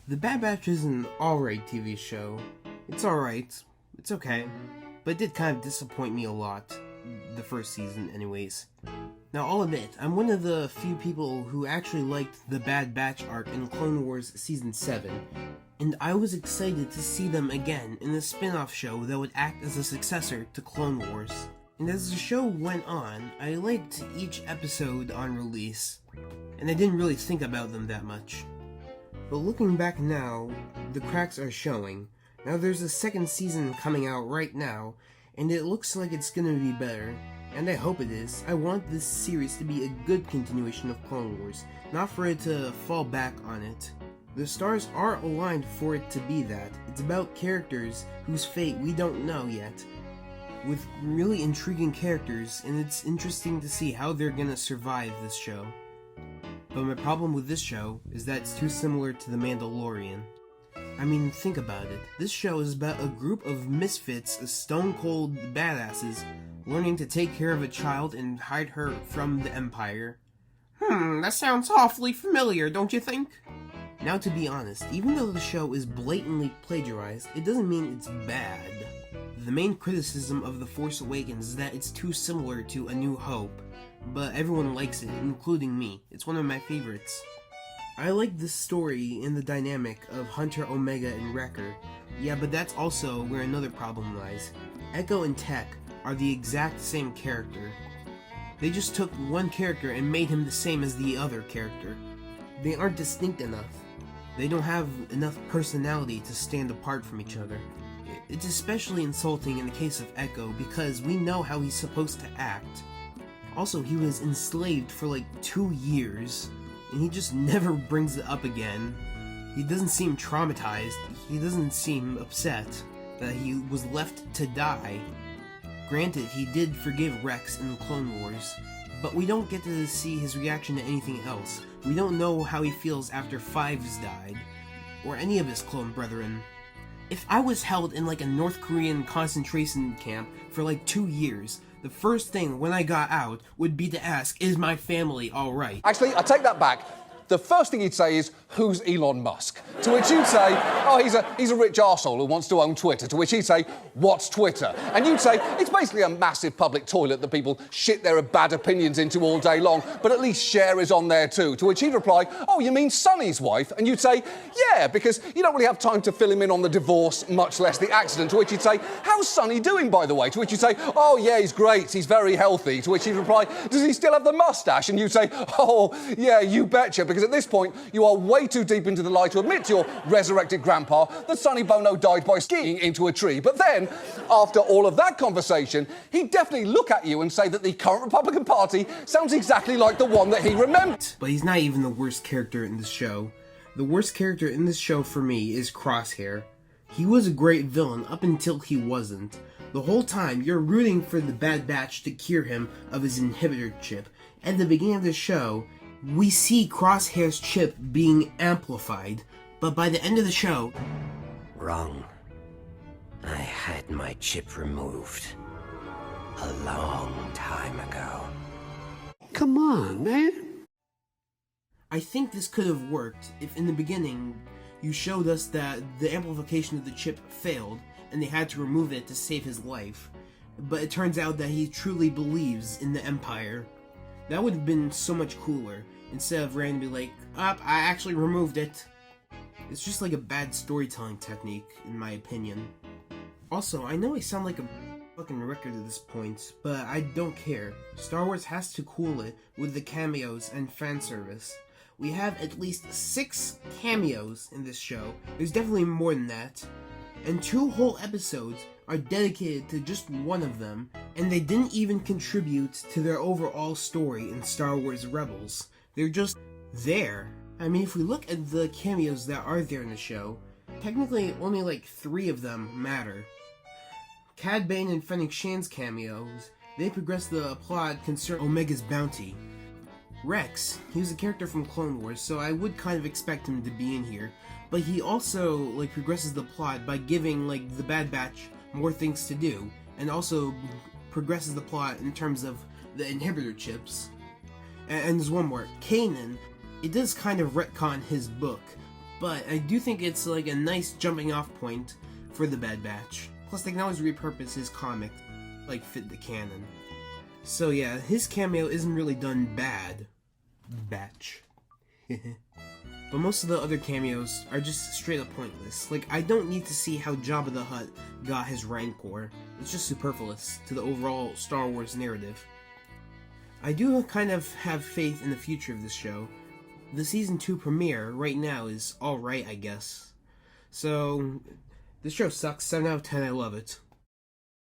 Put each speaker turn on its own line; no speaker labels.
The Bad Batch is an alright TV show. It's alright. It's okay. But it did kind of disappoint me a lot. The first season, anyways. Now, I'll admit, I'm one of the few people who actually liked the Bad Batch arc in Clone Wars Season 7, and I was excited to see them again in a spin-off show that would act as a successor to Clone Wars. And as the show went on, I liked each episode on release, and I didn't really think about them that much. But looking back now, the cracks are showing. Now there's a second season coming out right now, and it looks like it's gonna be better. And I hope it is. I want this series to be a good continuation of Clone Wars, not for it to fall back on it. The stars are aligned for it to be that. It's about characters whose fate we don't know yet, with really intriguing characters, and it's interesting to see how they're gonna survive this show. But my problem with this show is that it's too similar to The Mao'dalorian. I mean, think about it. This show is about a group of misfits, stone-cold badasses, learning to take care of a child and hide her from the Empire. That sounds awfully familiar, don't you think? Now, to be honest, even though the show is blatantly plagiarized, it doesn't mean it's bad. The main criticism of The Force Awakens is that it's too similar to A New Hope, but everyone likes it, including me. It's one of my favorites. I like the story and the dynamic of Hunter, Omega, and Wrecker. Yeah, but that's also where another problem lies. Echo and Tech are the exact same character. They just took one character and made him the same as the other character. They aren't distinct enough. They don't have enough personality to stand apart from each other. It's especially insulting in the case of Echo because we know how he's supposed to act. Also, he was enslaved for like 2 years, and he just never brings it up again. He doesn't seem traumatized. He doesn't seem upset that he was left to die. Granted, he did forgive Rex in Clone Wars, but we don't get to see his reaction to anything else. We don't know how he feels after Fives died, or any of his clone brethren. If I was held in like a North Korean concentration camp for like 2 years, the first thing when I got out would be to ask, is my family alright?
Actually, I take that back. The first thing he'd say is, who's Elon Musk? To which you'd say, oh, he's a rich arsehole who wants to own Twitter. To which he'd say, what's Twitter? And you'd say, it's basically a massive public toilet that people shit their bad opinions into all day long, but at least Cher is on there too. To which he'd reply, oh, you mean Sonny's wife? And you'd say, yeah, because you don't really have time to fill him in on the divorce, much less the accident. To which he'd say, how's Sonny doing, by the way? To which you'd say, oh, yeah, he's great, he's very healthy. To which he'd reply, does he still have the mustache? And you'd say, oh, yeah, you betcha, because at this point, you are way too deep into the lie to admit to your resurrected grandpa that Sonny Bono died by skiing into a tree. But then, after all of that conversation, he'd definitely look at you and say that the current Republican Party sounds exactly like the one that he remembered.
But he's not even the worst character in this show. The worst character in this show for me is Crosshair. He was a great villain up until he wasn't. The whole time, you're rooting for the Bad Batch to cure him of his inhibitor chip. At the beginning of the show, we see Crosshair's chip being amplified, but by the end of the show...
Wrong. I had my chip removed a long time ago.
Come on, man.
I think this could have worked if in the beginning you showed us that the amplification of the chip failed and they had to remove it to save his life. But it turns out that he truly believes in the Empire. That would have been so much cooler, instead of randomly like, I actually removed it. It's just like a bad storytelling technique, in my opinion. Also, I know I sound like a fucking record at this point, but I don't care. Star Wars has to cool it with the cameos and fan service. We have at least 6 cameos in this show. There's definitely more than that. And 2 whole episodes are dedicated to just one of them, and they didn't even contribute to their overall story in Star Wars Rebels. They're just there. I mean, if we look at the cameos that are there in the show, technically only like 3 of them matter. Cad Bane and Fennec Shan's cameos, they progress the plot concerning Omega's bounty. Rex, he was a character from Clone Wars, so I would kind of expect him to be in here, but he also like progresses the plot by giving like the Bad Batch more things to do, and also progresses the plot in terms of the inhibitor chips. And there's one more. Kanan, it does kind of retcon his book, but I do think it's like a nice jumping off point for the Bad Batch. Plus, they can always repurpose his comic, like, fit the canon. So yeah, his cameo isn't really done bad. Batch. But most of the other cameos are just straight up pointless. Like, I don't need to see how Jabba the Hutt got his Rancor. It's just superfluous to the overall Star Wars narrative. I do kind of have faith in the future of this show. The Season 2 premiere right now is alright, I guess. So, this show sucks. 7 out of 10, I love it.